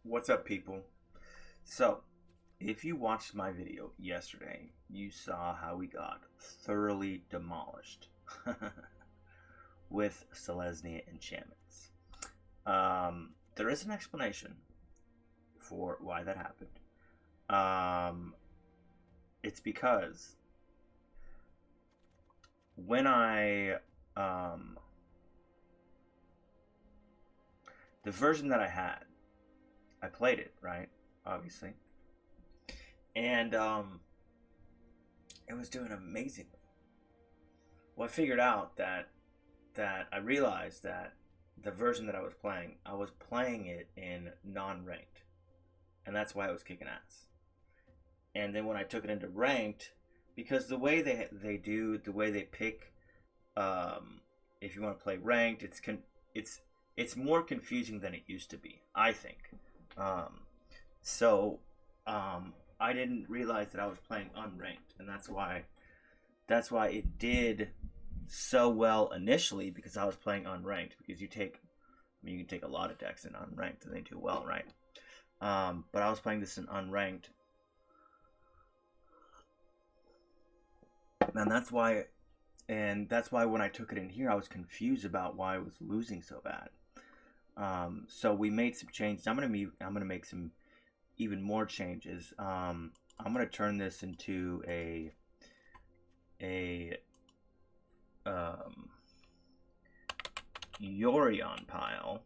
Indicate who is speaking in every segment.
Speaker 1: What's up, people? So, if you watched my video yesterday, you saw how we got thoroughly demolished with selesnya enchantments. There is an explanation for why that happened. It's because when the version that I had, I played it, right? Obviously. And it was doing amazingly. Well, I figured out that I realized that the version that I was playing it in non-ranked. And that's why I was kicking ass. And then when I took it into ranked, because the way they pick, if you want to play ranked, it's more confusing than it used to be, I think. I didn't realize that I was playing unranked, and that's why it did so well initially, because I was playing unranked. Because you can take a lot of decks in unranked and they do well, right? But I was playing this in unranked, and that's why when I took it in here, I was confused about why I was losing so bad. So we made some changes. I'm gonna make some even more changes. I'm gonna turn this into a Yorion pile,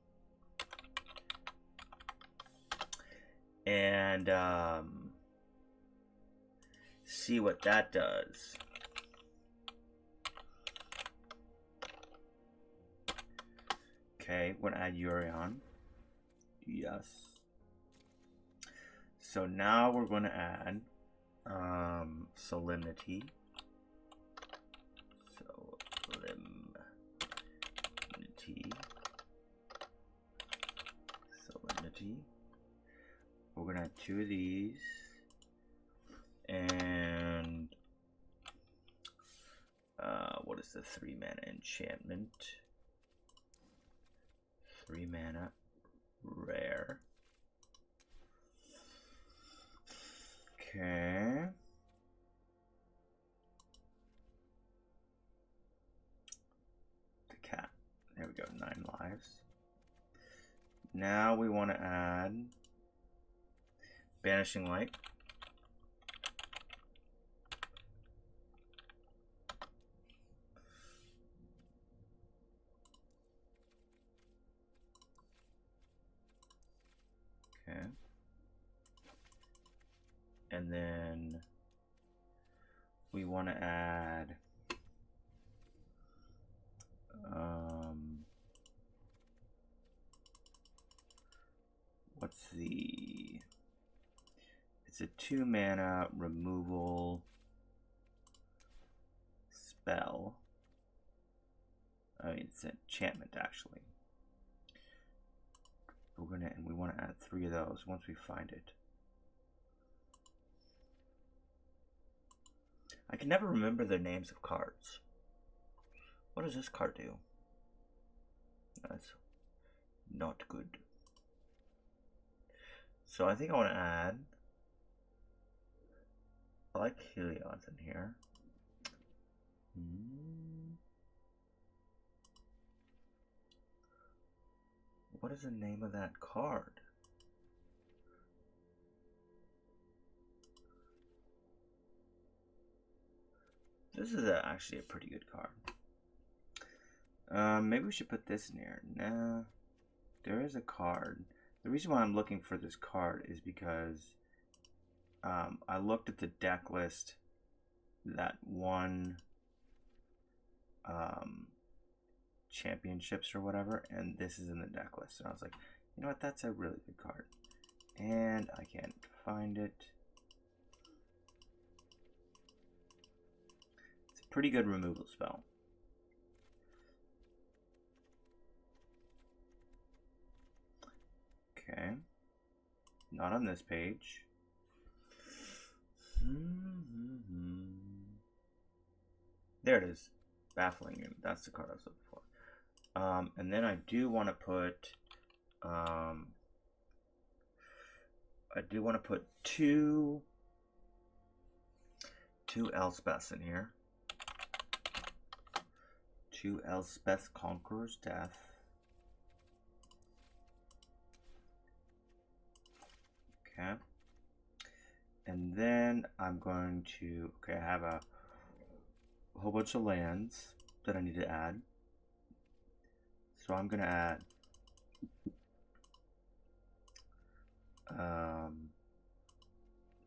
Speaker 1: and see what that does. Okay, we're gonna add Yorion. Yes. So now we're going to add Solemnity. Solemnity. We're going to add 2 of these. And what is the 3-mana enchantment? 3-mana rare. Okay. The cat. There we go. 9 lives. Now we want to add Banishing Light. Okay. And then we want to add it's a 2-mana removal spell. I mean, it's an enchantment actually. And we want to add 3 of those once we find it. I can never remember the names of cards. What does this card do? That's not good. So I think I want to add... I like Heliod in here. What is the name of that card? This is actually a pretty good card. Maybe we should put this in here. Nah, there is a card. The reason why I'm looking for this card is because I looked at the deck list that won championships or whatever, and this is in the deck list. And I was like, you know what, that's a really good card. And I can't find it. Pretty good removal spell. Okay. Not on this page. There it is. Baffling him. That's the card I was looking for. And then I do want to put I do want to put two Elspeths in here. Two Elspeth Conqueror's Death. Okay. And then I'm going to, okay, I have a whole bunch of lands that I need to add. So I'm going to add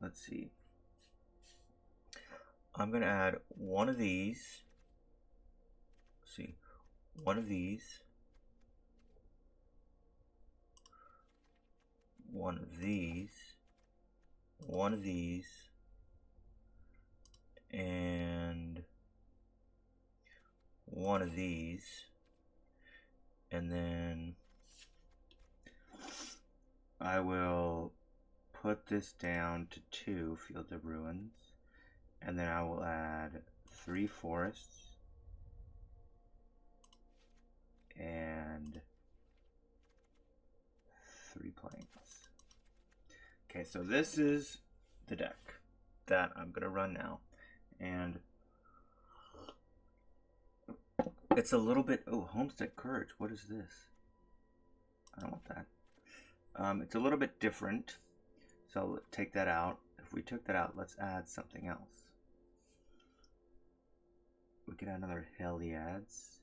Speaker 1: let's see. I'm going to add one of these. Let's see. One of these. One of these. One of these. And one of these. And then I will put this down to 2 Fields of Ruins, and then I will add 3 forests and 3 plains. Okay, so this is the deck that I'm gonna run now, and it's a little bit, oh, Homestead Courage, what is this? I don't want that. It's a little bit different, so I'll take that out. If we took that out, let's add something else. We could add another Heliods.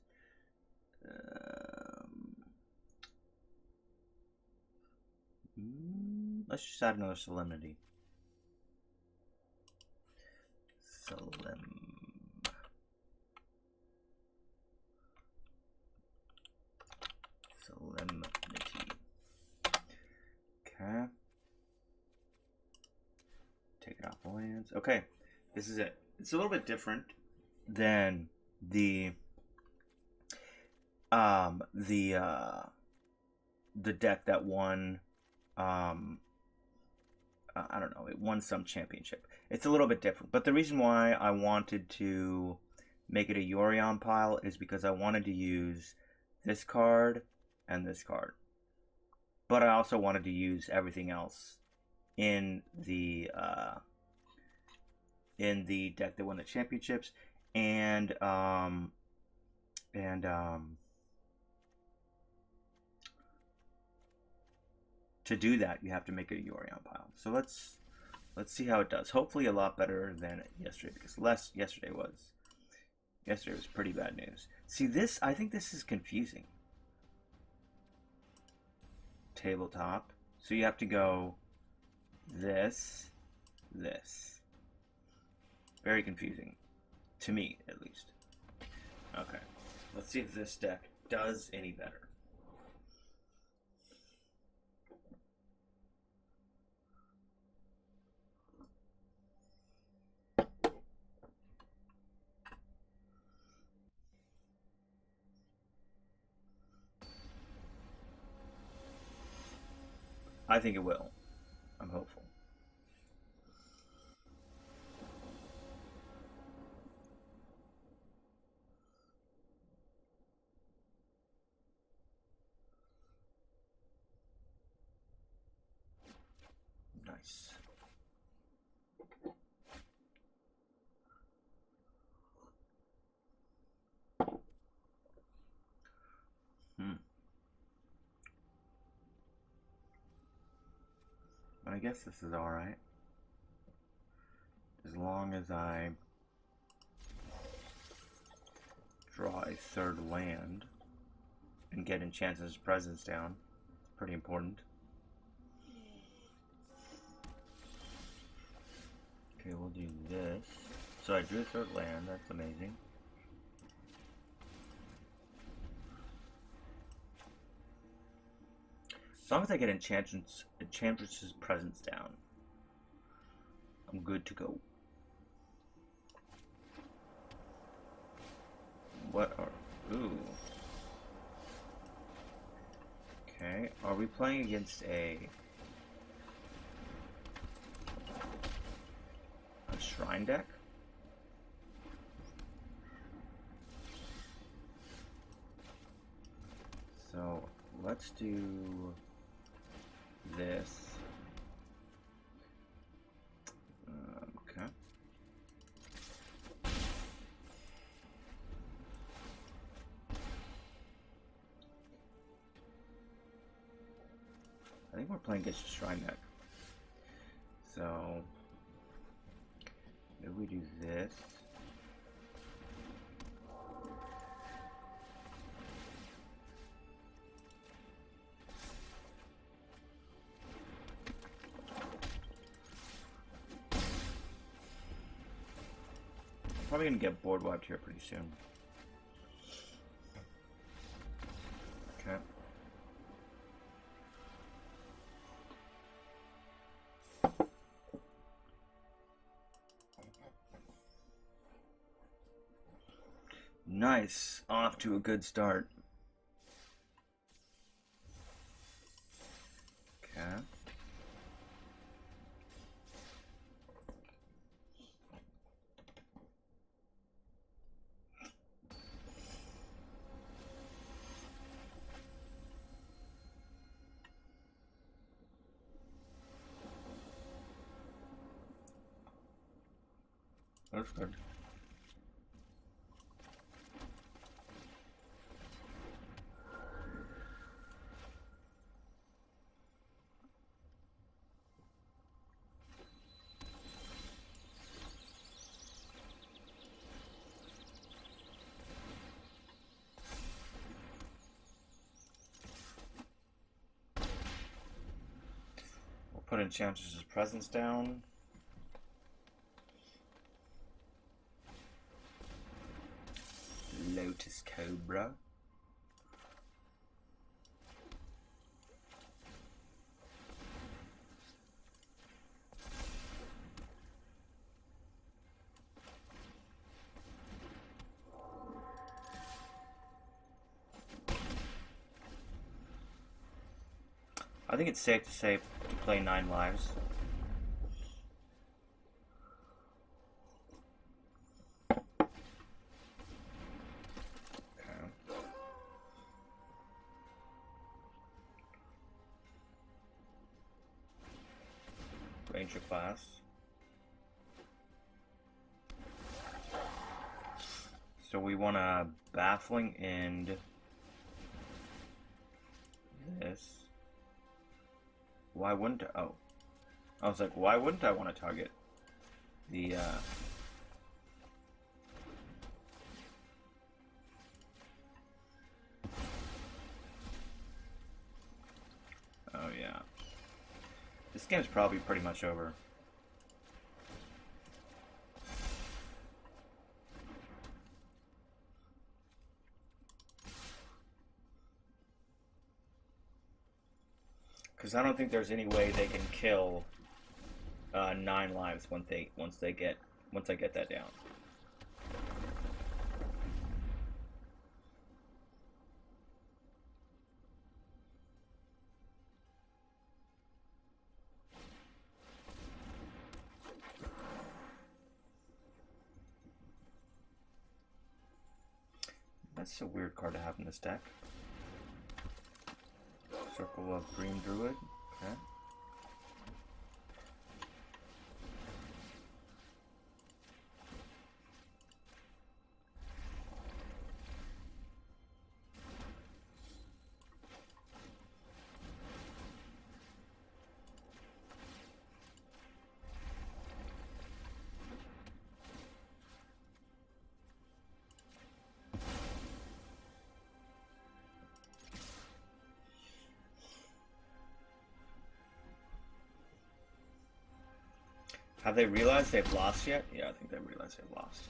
Speaker 1: Let's just add another Solemnity. Solemnity. Okay. Take it off the lands. Okay, this is it. It's a little bit different than the deck that won I don't know, it won some championship. It's a little bit different, but the reason why I wanted to make it a Yorion pile is because I wanted to use this card and this card, but I also wanted to use everything else in the deck that won the championships, and to do that, you have to make it a Yorion pile. So let's see how it does. Hopefully a lot better than yesterday, because yesterday was pretty bad news. See this, I think this is confusing. Tabletop. So you have to go this. Very confusing. To me, at least. Okay. Let's see if this deck does any better. I think it will. I'm hopeful. Nice. I guess this is alright. As long as I draw a third land and get Enchantress' presence down. It's pretty important. Okay, we'll do this. So I drew a third land, that's amazing. As long as I get Enchantress' presence down, I'm good to go. What are... Ooh. Okay, are we playing against a shrine deck? So, let's do this. think we're playing against a Shrine deck. So, maybe we do this. Probably gonna get board wiped here pretty soon. Okay. Nice. Off to a good start. Okay. That's good. We'll put Enchantress's presence down. Lotus Cobra. I think it's safe to say to play 9 lives. Ranger class. So we want a Baffling End. This. Why wouldn't I? Oh. I was like, why wouldn't I want to target the, Oh, yeah. This game's probably pretty much over. Because I don't think there's any way they can kill 9 lives once I get that down. That's a weird card to have in this deck. Circle of Green Druid. Okay. Have they realized they've lost yet? Yeah, I think they've realized they've lost.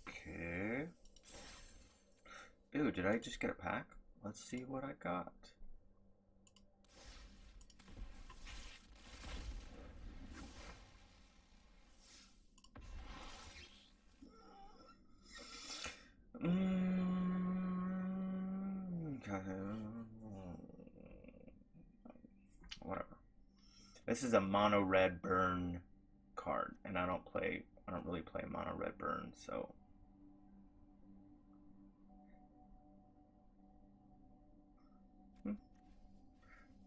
Speaker 1: Okay. Ooh, did I just get a pack? Let's see what I got. Whatever. This is a mono red burn card, and I don't really play mono red burn, so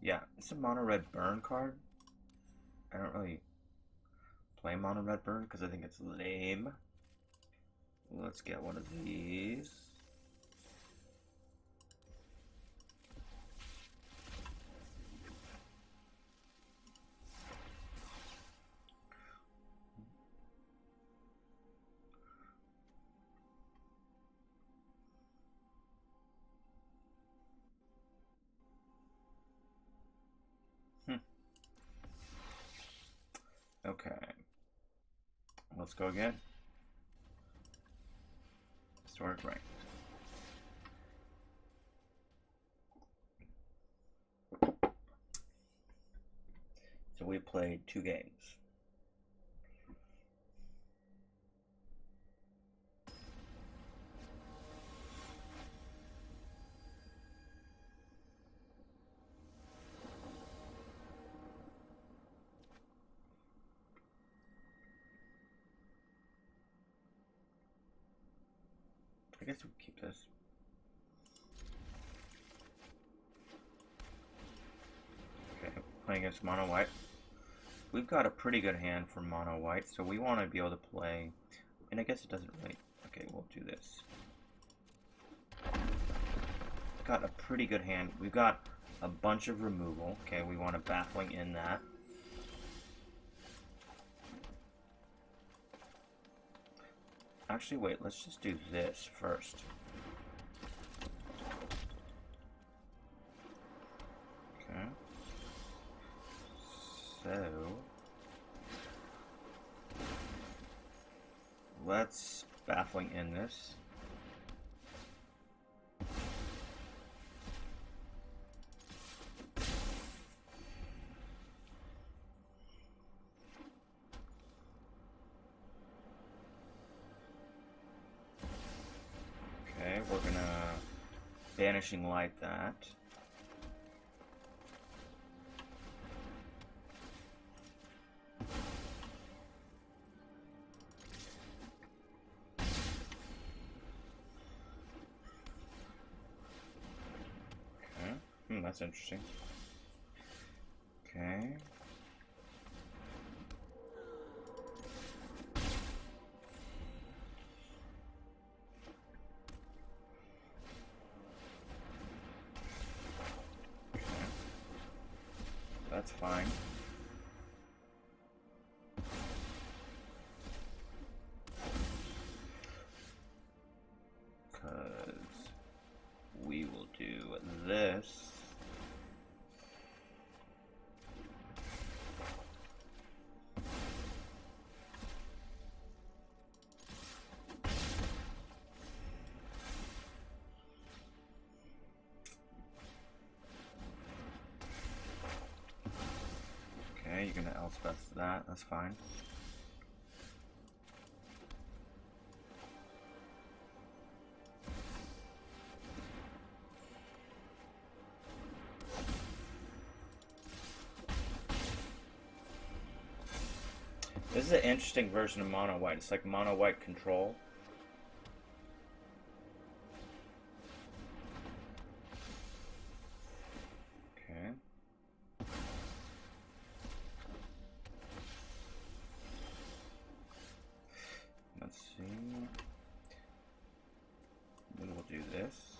Speaker 1: Yeah, it's a mono red burn card. I don't really play mono red burn because I think it's lame. Let's get one of these. Okay. Let's go again. Historic ranked. So we played 2 games. I guess we'll keep this. Okay, playing against mono white. We've got a pretty good hand for mono white, so we want to be able to play. And I guess it doesn't really. Okay, we'll do this. Got a pretty good hand. We've got a bunch of removal. Okay, we want a baffling in that. Actually, wait, let's just do this first. Okay. So, let's baffling in this. Okay, we're gonna Banishing Light that. Okay, that's interesting. Okay. That's fine. Because we will do this. Okay, you're gonna Elspeth that, that's fine. This is an interesting version of mono white. It's like mono white control. Okay. Let's see. Then we'll do this.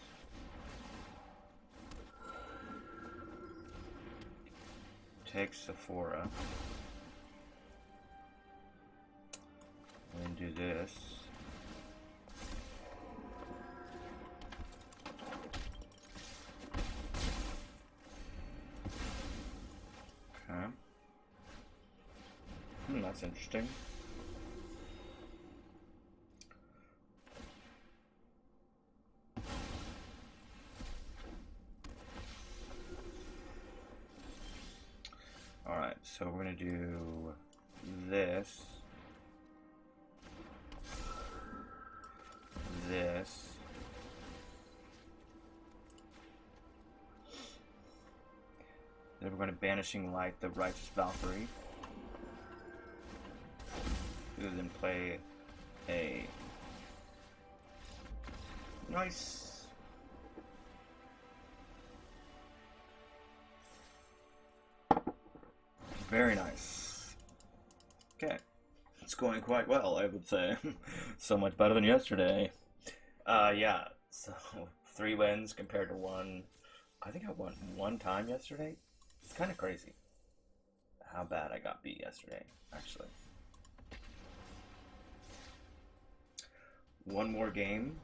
Speaker 1: Take Sephora. And do this. Okay. That's interesting. Alright, so we're gonna do this. This. Then we're going to Banishing Light the Righteous Valkyrie. Then play a nice Very nice. Okay. It's going quite well, I would say. So much better than yesterday. Yeah. So 3 wins compared to 1. I think I won 1 time yesterday. It's kind of crazy how bad I got beat yesterday, actually. 1 more game.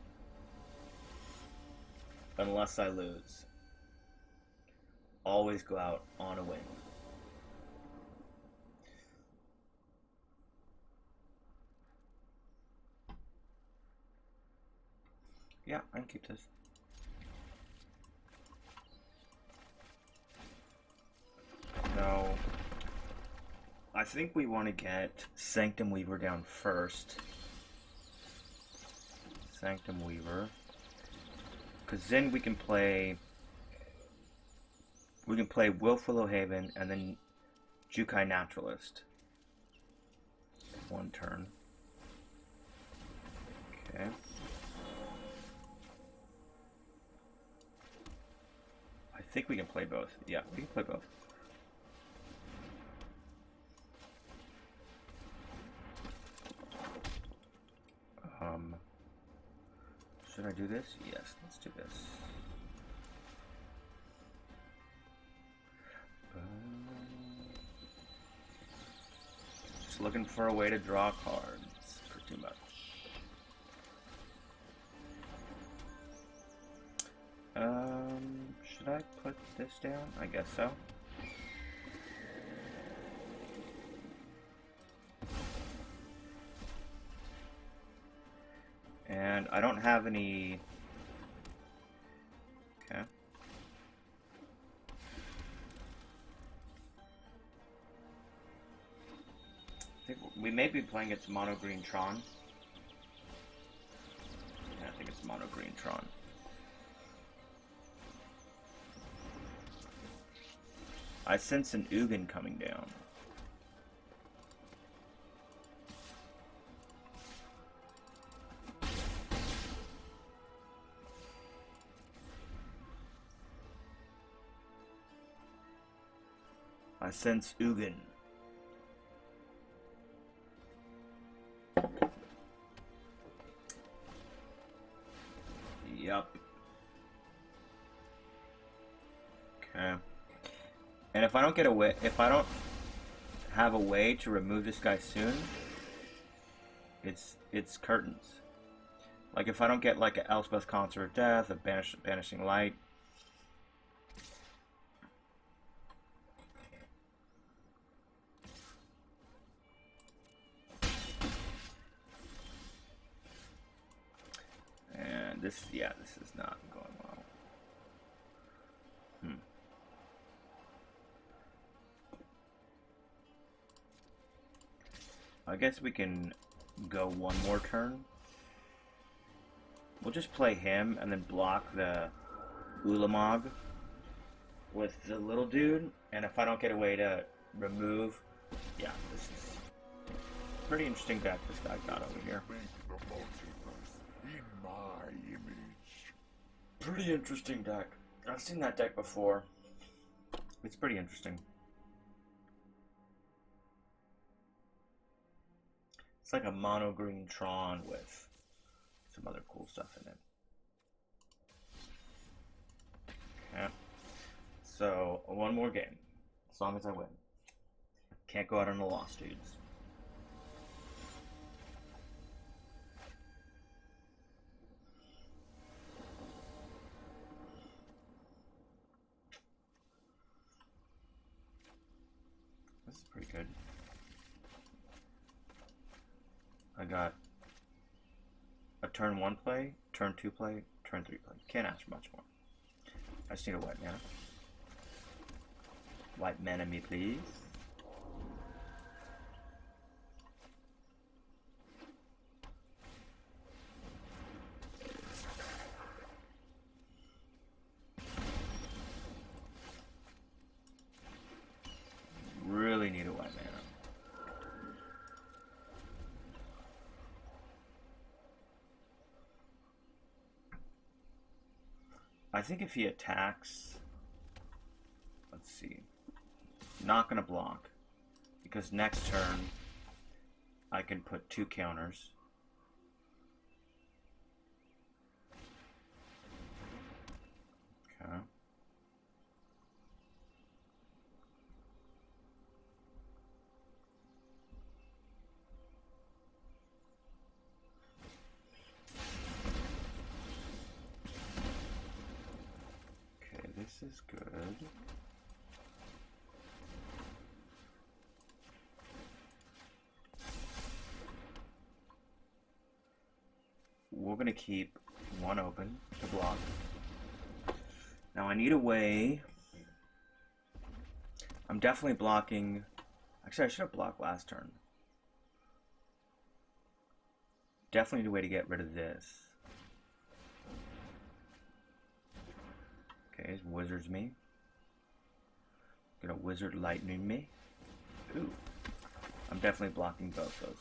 Speaker 1: Unless I lose. Always go out on a win. Yeah, I can keep this. No. I think we want to get Sanctum Weaver down first. Sanctum Weaver. Because then we can play Willful Haven and then Jukai Naturalist. 1 turn. Okay. I think we can play both. Yeah, we can play both. Should I do this? Yes, let's do this. Just looking for a way to draw cards pretty much. Should I put this down? I guess so. And I don't have any... Okay. I think we may be playing its mono green Tron. Yeah, I think it's mono green Tron. I sense an Ugin coming down. I sense Ugin. Yup. Okay. And if I don't get a way, if I don't have a way to remove this guy soon, it's curtains. Like if I don't get like an Elspeth Concert of Death, a Banishing Light. And this, yeah, this is not going well. I guess we can go 1 more turn. We'll just play him and then block the Ulamog with the little dude. And if I don't get a way to remove... Yeah, this is a pretty interesting deck this guy got over here. Pretty interesting deck. I've seen that deck before. It's pretty interesting. It's like a mono green Tron with some other cool stuff in it. Okay. So, 1 more game. As long as I win. Can't go out on a loss, dudes. This is pretty good. I got a turn 1 play, turn 2 play, turn 3 play. Can't ask for much more. I just need a white mana. White mana me, please. Really need a white mana. I think if he attacks, let's see, not gonna block. Because next turn, I can put 2 counters. Okay. Okay, this is good. We're going to keep 1 open to block. Now I need a way. I'm definitely blocking. Actually, I should have blocked last turn. Definitely need a way to get rid of this. Okay, he's wizards me. Gonna wizard lightning me. Ooh. I'm definitely blocking both those.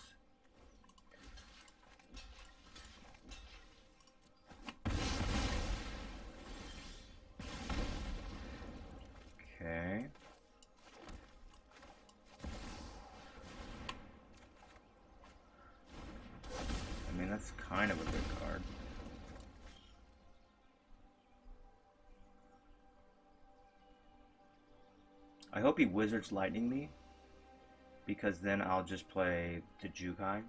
Speaker 1: Okay. I mean, that's kind of a good card. I hope he wizards lightning me, because then I'll just play the Jukai.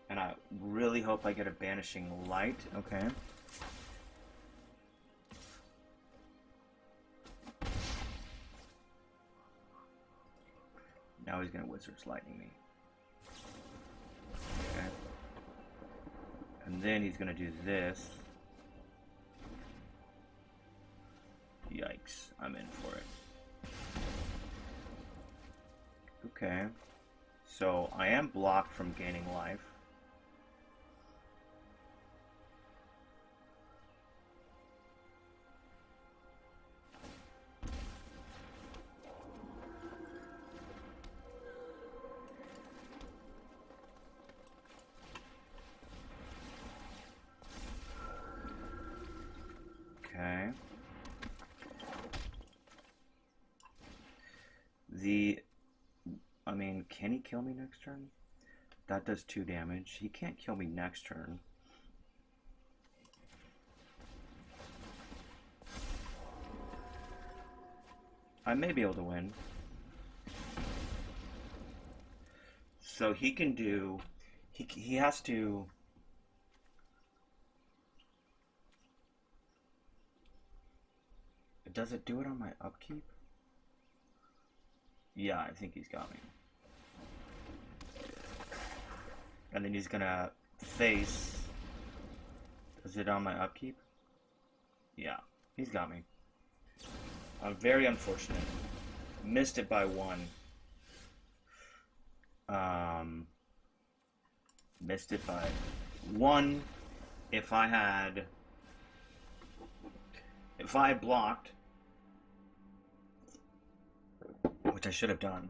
Speaker 1: And I really hope I get a Banishing Light. Okay. Now he's going to Wizard's Lightning me. Okay. And then he's going to do this. Yikes. I'm in for it. Okay. So I am blocked from gaining life. Okay. I mean, can he kill me next turn? That does 2 damage. He can't kill me next turn. I may be able to win. So he can do... He has to... Does it do it on my upkeep? Yeah, I think he's got me. And then he's gonna face... Is it on my upkeep? Yeah, he's got me. Very unfortunate. Missed it by 1. Missed it by 1. If I had blocked, which I should have done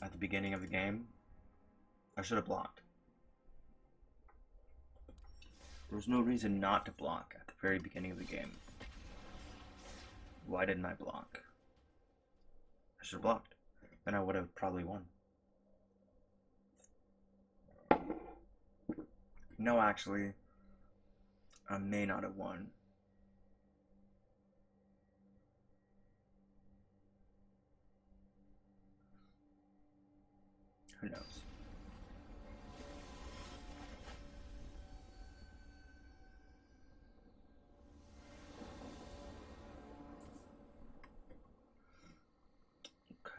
Speaker 1: at the beginning of the game, I should have blocked. There was no reason not to block at the very beginning of the game. Why didn't I block? I should have blocked. Then I would have probably won. No, actually, I may not have won. Who knows?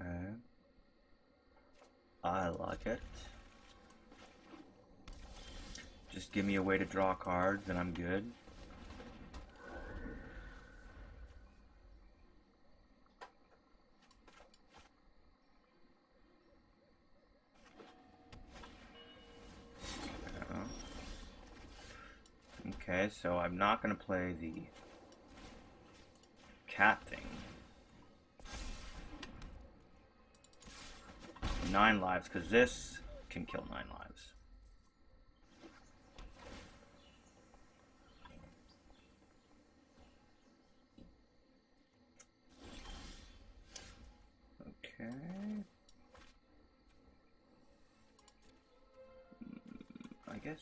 Speaker 1: Okay. I like it. Just give me a way to draw cards and I'm good. Okay, so I'm not going to play the cat thing. 9 lives, because this can kill 9 lives. Okay. guess.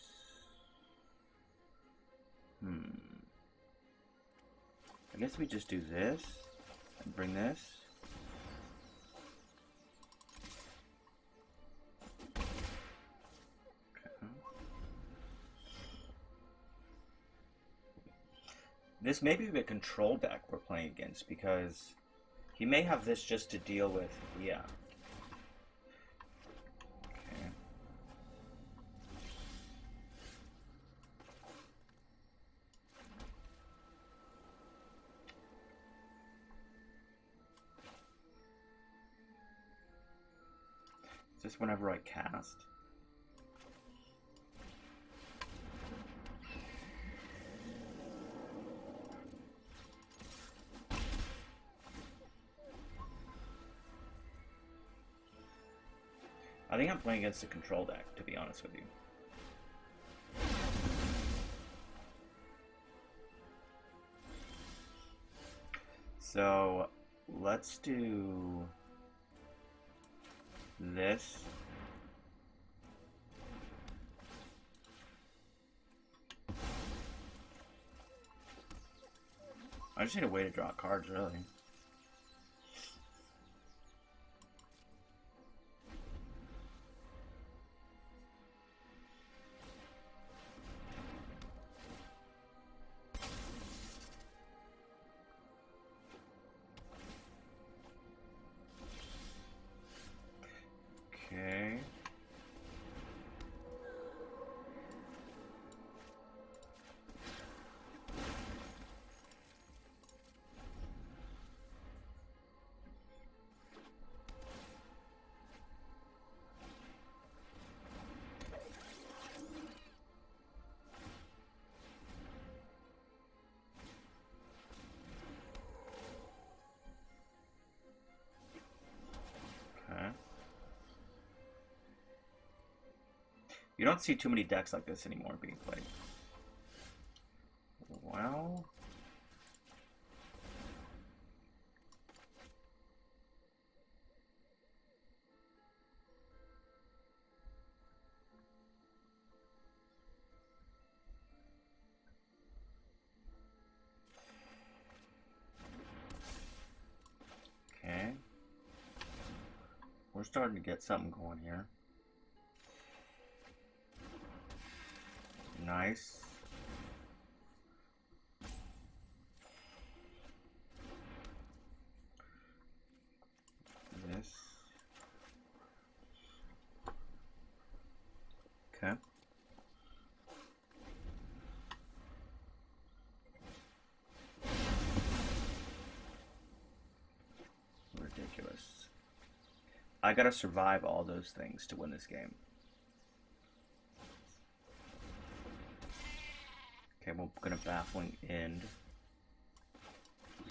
Speaker 1: I guess we just do this and bring this. Okay. This may be the control deck we're playing against because he may have this just to deal with, yeah. Okay. Is this whenever I cast? I think I'm playing against the control deck, to be honest with you. So, let's do this. I just need a way to draw cards, really. Okay. Okay. You don't see too many decks like this anymore being played. Well... Okay. We're starting to get something going here. Nice. This. Okay. Ridiculous. I gotta survive all those things to win this game. Okay, we're gonna baffling end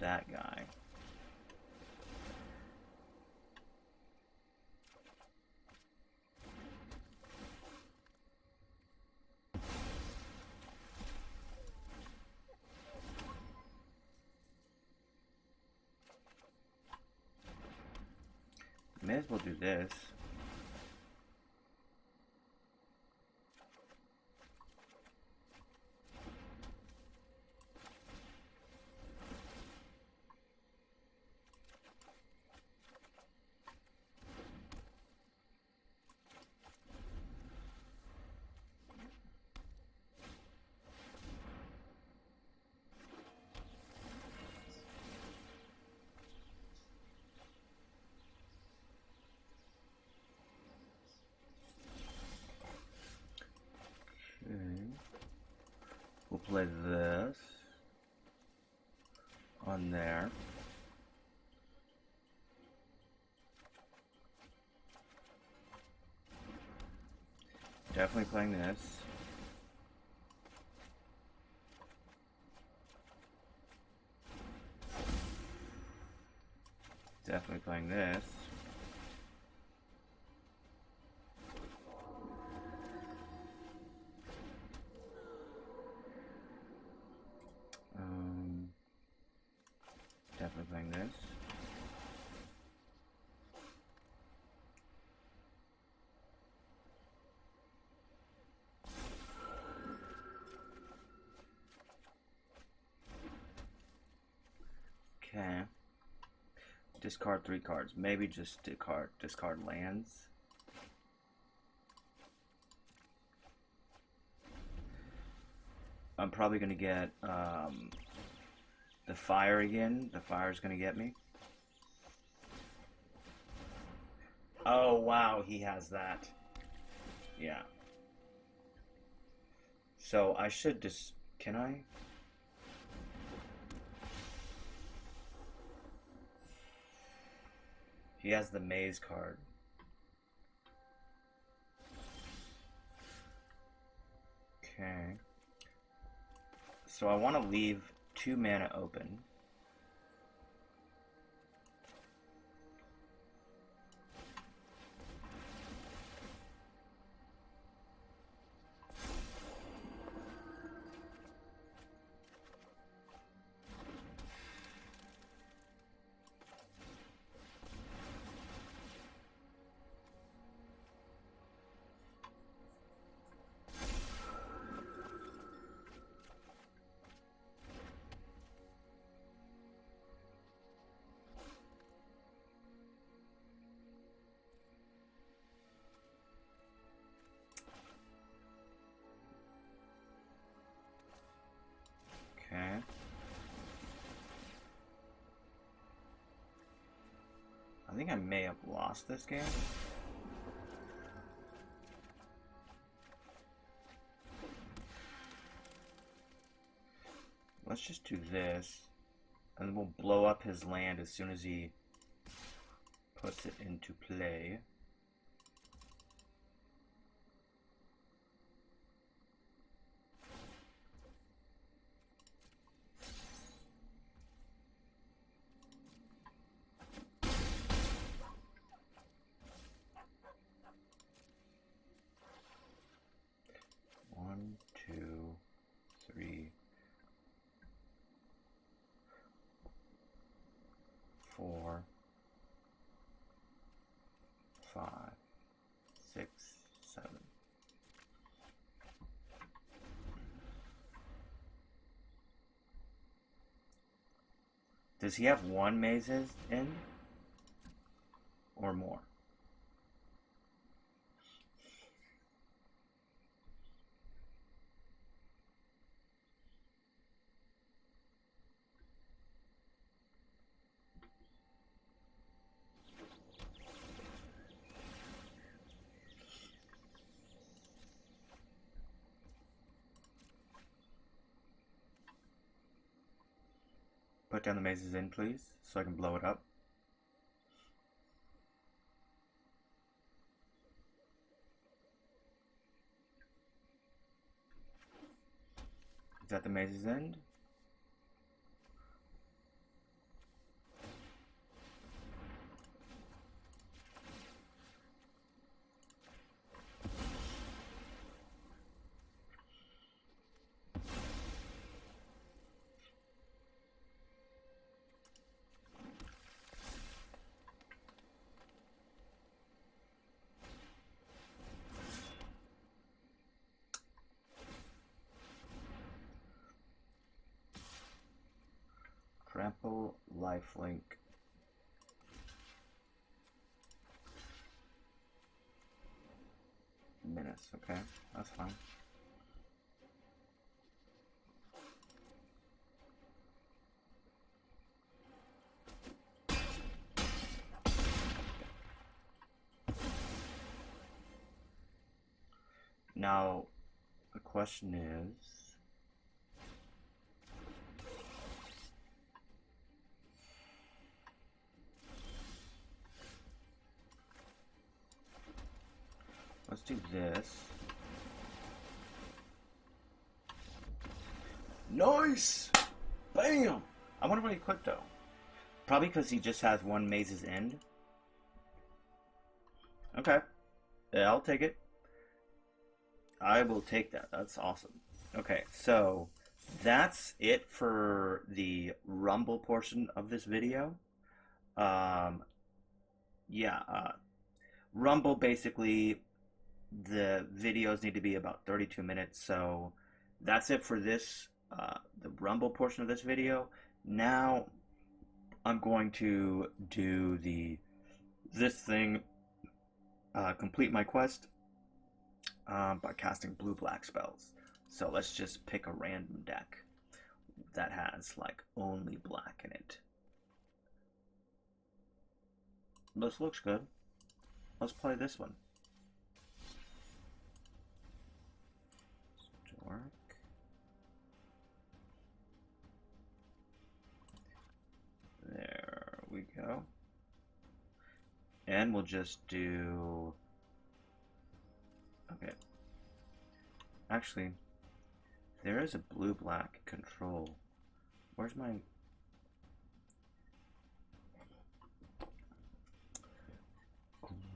Speaker 1: that guy. May as well do this. We'll play this on there. Definitely playing this. Definitely playing this. Definitely playing this. Okay. Discard 3 cards. Maybe just discard lands. I'm probably going to get the fire again. The fire's going to get me. Oh, wow, he has that. Yeah. So I should just... Can I? He has the maze card. Okay. So I want to leave 2 mana open. Okay. I think I may have lost this game. Let's just do this, and then we'll blow up his land as soon as he puts it into play. One, two, three, 4, 5, 6, 7. Does he have 1 mazes in? Or more? Put down the mazes in, please, so I can blow it up. Is that the maze's end? Trample, lifelink. Menace, okay, that's fine. Now, the question is... Let's do this. Nice! Bam! I wonder what he clicked though. Probably because he just has 1 maze's end. Okay. Yeah, I'll take it. I will take that. That's awesome. Okay, so that's it for the Rumble portion of this video. Rumble basically, the videos need to be about 32 minutes, so that's it for this, the Rumble portion of this video. Now, I'm going to do this thing, complete my quest by casting blue-black spells. So let's just pick a random deck that has like only black in it. This looks good. Let's play this one. Work. There we go. And we'll just do... Okay. Actually, there is a blue-black control. Where's my...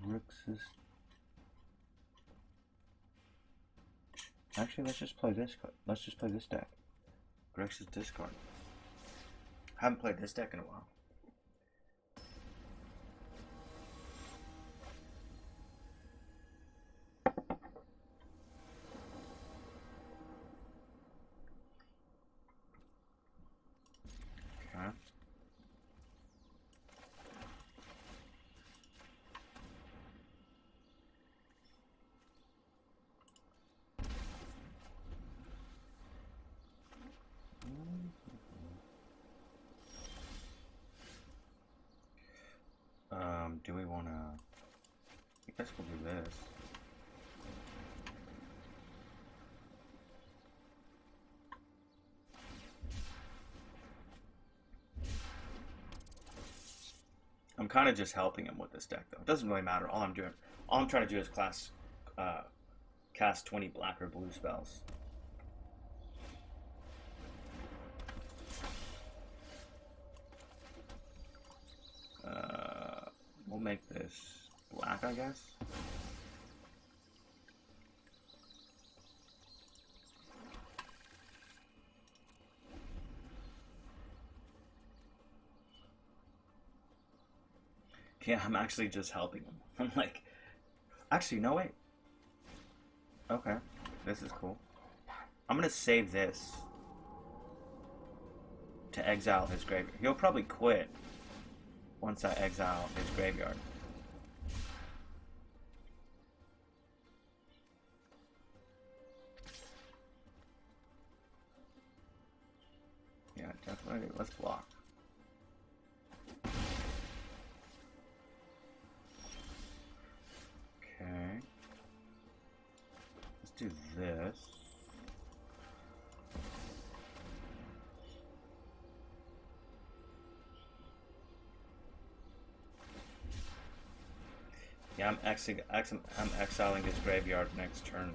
Speaker 1: Grixis? Actually, let's just play this. Let's just play this deck. Grixis discard. Haven't played this deck in a while. Okay. Do we want to... I guess we'll do this. I'm kind of just helping him with this deck, though. It doesn't really matter. All I'm trying to do is cast 20 black or blue spells. We'll make this black, I guess. Yeah, I'm actually just helping him. I'm like, actually, no, wait. Okay, this is cool. I'm gonna save this to exile his graveyard. He'll probably quit once I exile his graveyard. Yeah, definitely. Let's block. Okay. Let's do this. Yeah, I'm exiling his graveyard next turn.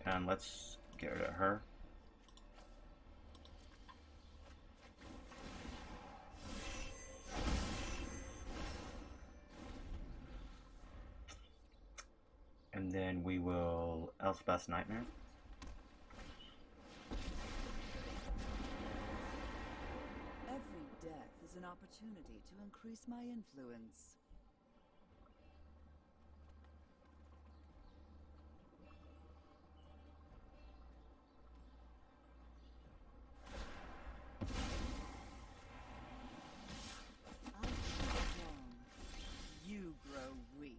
Speaker 1: And let's get rid of her. And then we will Elspeth's Nightmare.
Speaker 2: Every death is an opportunity to increase my influence. I grow strong. You grow weak.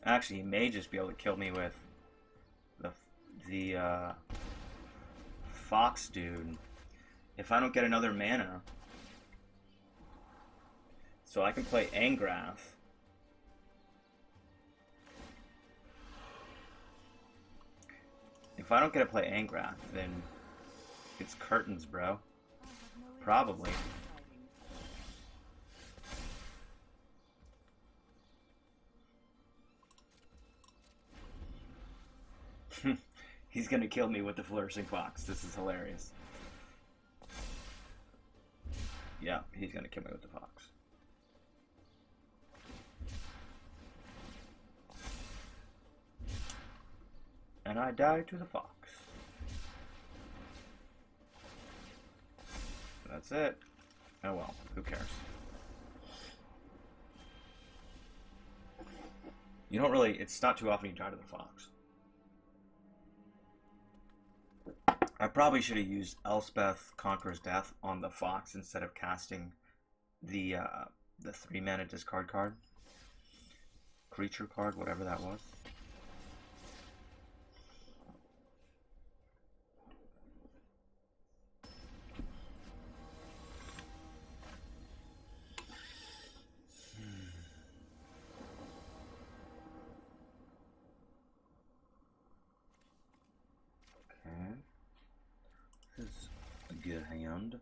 Speaker 1: Actually, he may just be able to kill me with the Fox dude if I don't get another mana. So I can play Angrath. If I don't get to play Angrath, then it's curtains, bro. Probably. He's gonna kill me with the Flourishing Fox. This is hilarious. Yeah, he's gonna kill me with the Fox. And I die to the Fox. That's it. Oh well, who cares? You don't really, it's not too often you die to the fox. I probably should have used Elspeth Conqueror's Death on the fox instead of casting the 3-mana discard card. Creature card, whatever that was. Okay. This is a good hand.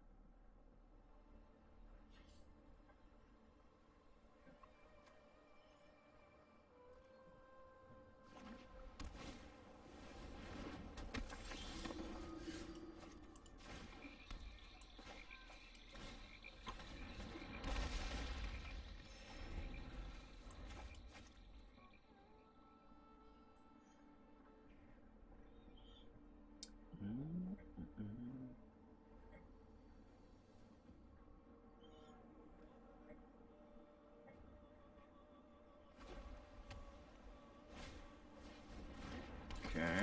Speaker 1: Okay.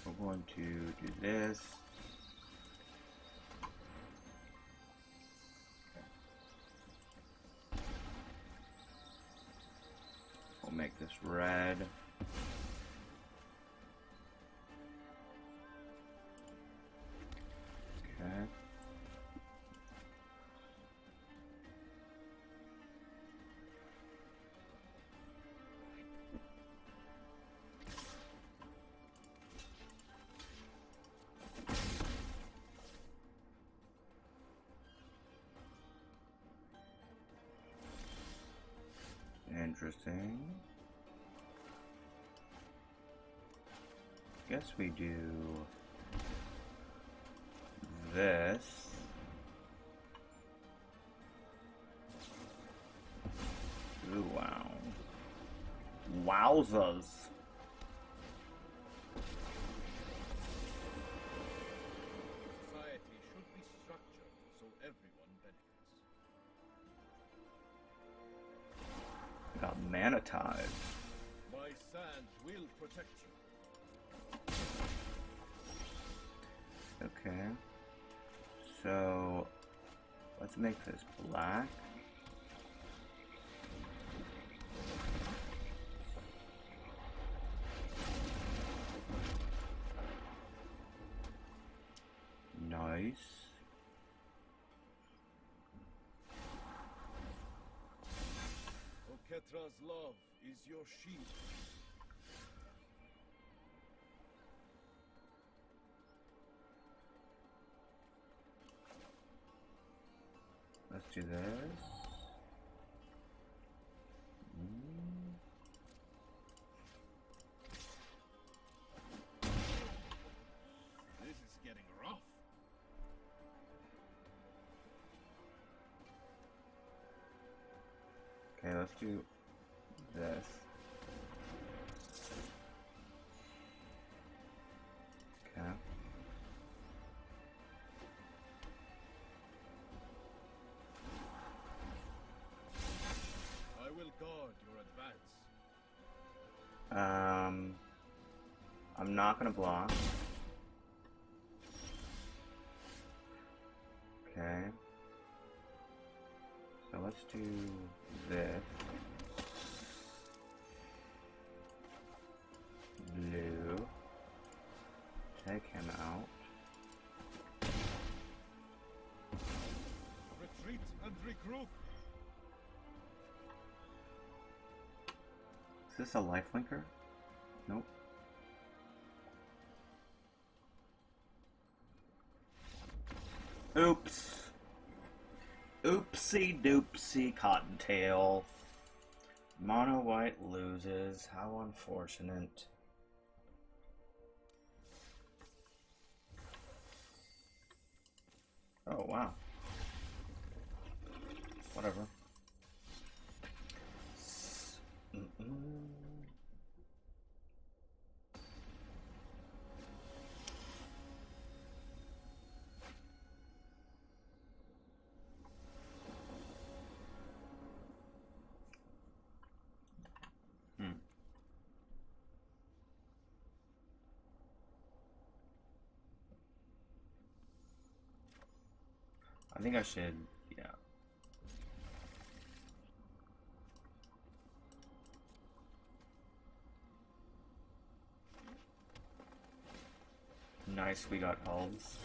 Speaker 1: We're going to do this. We'll make this red. Okay. Interesting. Guess we do this. Ooh, wow. Wowzers.
Speaker 3: Society should be structured so everyone benefits.
Speaker 1: I got mana tide.
Speaker 3: My sand will protect you.
Speaker 1: Okay. So let's make this black. Nice.
Speaker 3: Oketra's love is your shield.
Speaker 1: Let's do this.
Speaker 3: This is getting rough.
Speaker 1: Okay, let's do this. Okay.
Speaker 3: I will guard your advance.
Speaker 1: I'm not gonna block. Okay. So let's do this. Blue. Take him out.
Speaker 3: Retreat and regroup.
Speaker 1: Is this a lifelinker? Nope. Oops. Oopsie doopsie cottontail. Mono white loses. How unfortunate. Oh wow. Whatever. think I should, yeah. Nice, we got hulls.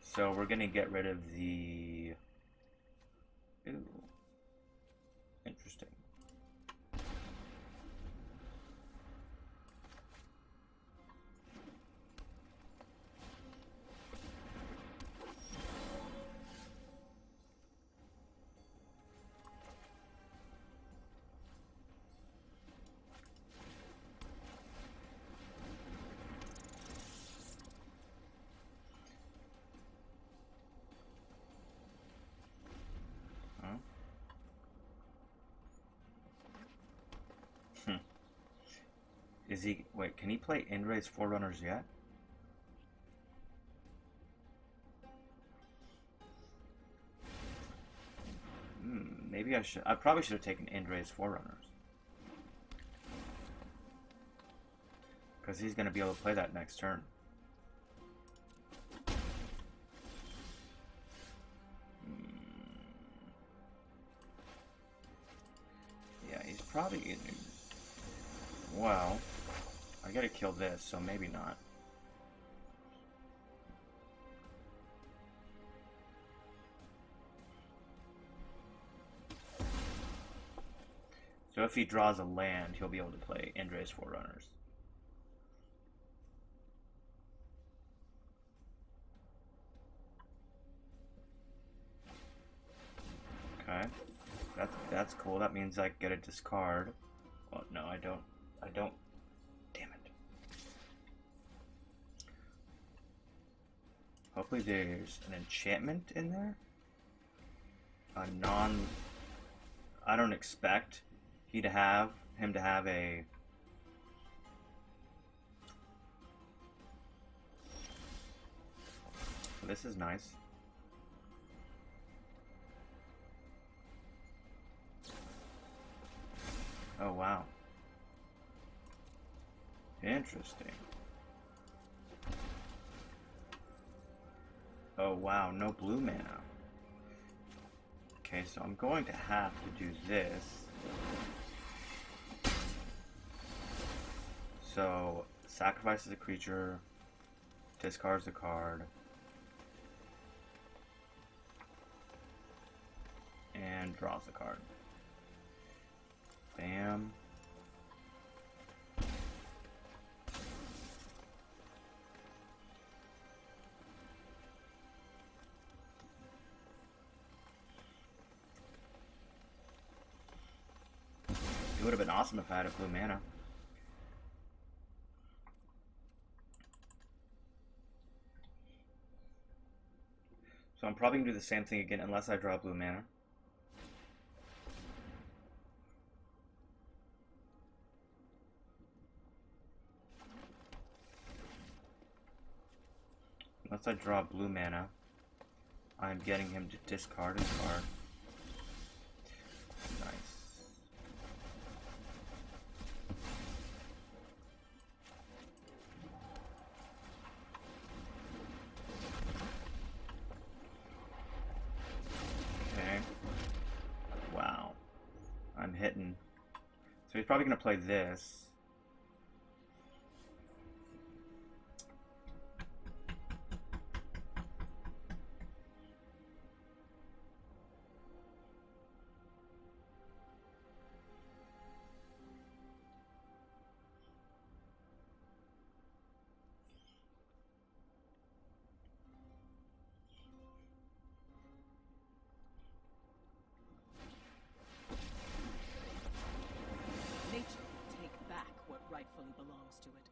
Speaker 1: So we're gonna get rid of the... Ooh. Interesting. Is he... Wait, can he play Indra's Forerunners yet? Maybe I should... I probably should have taken Indra's Forerunners. Because he's going to be able to play that next turn. Yeah, he's probably... Well... I gotta kill this, so maybe not. So if he draws a land, he'll be able to play Indra's Forerunners. Okay. That's cool. That means I get a discard. Well, no, I don't. Damn it. Hopefully there's an enchantment in there. I don't expect him to have a... This is nice. Oh, wow. Interesting. Oh wow, no blue mana. Okay, so I'm going to have to do this. So, sacrifices a creature, discards a card, and draws a card. Bam. It would have been awesome if I had a blue mana. So I'm probably going to do the same thing again unless I draw blue mana. Unless I draw blue mana, I'm getting him to discard his card. Nice. Okay. Wow. I'm hitting. So he's probably going to play this.
Speaker 4: Belongs to it.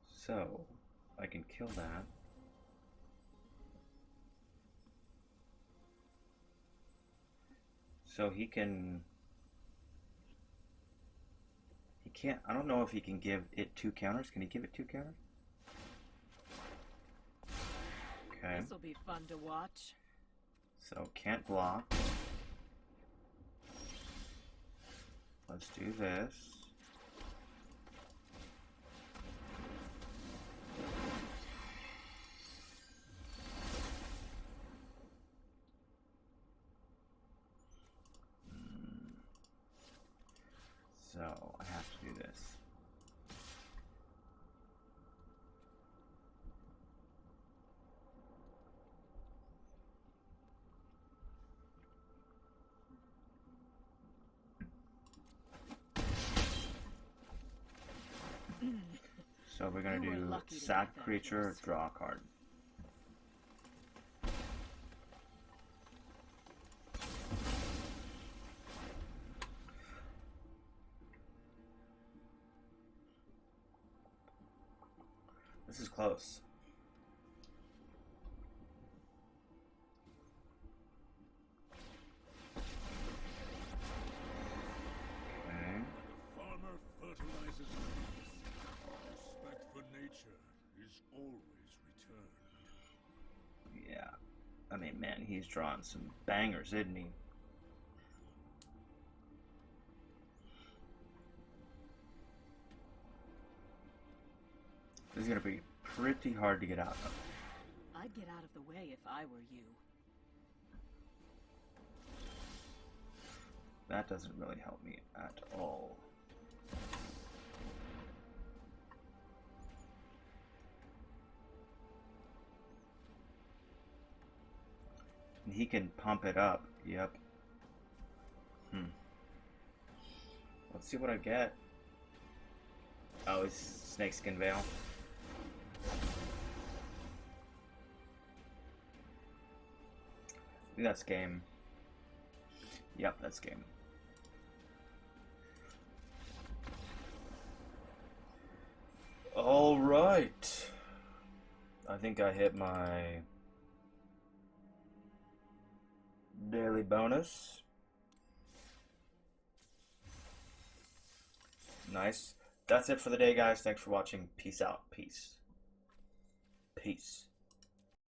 Speaker 1: So, I can kill that. So he can't, I don't know if he can give it 2 counters. Can he give it 2 counters? Okay.
Speaker 4: This'll be fun to watch.
Speaker 1: So, can't block. Let's do this. So I have to do this. So we're gonna do sack creature, draw a card. This is close. Okay.
Speaker 3: Farmer fertilizes leaves. Respect for nature is always returned.
Speaker 1: Yeah. I mean, man, he's drawing some bangers, isn't he? This is gonna be pretty hard to get out of.
Speaker 4: I'd get out of the way if I were you.
Speaker 1: That doesn't really help me at all. And he can pump it up. Yep. Let's see what I get. Oh, it's Snakeskin Veil. I think that's game. Yep, that's game. All right. I think I hit my daily bonus. Nice. That's it for the day, guys. Thanks for watching. Peace out. Peace. Peace.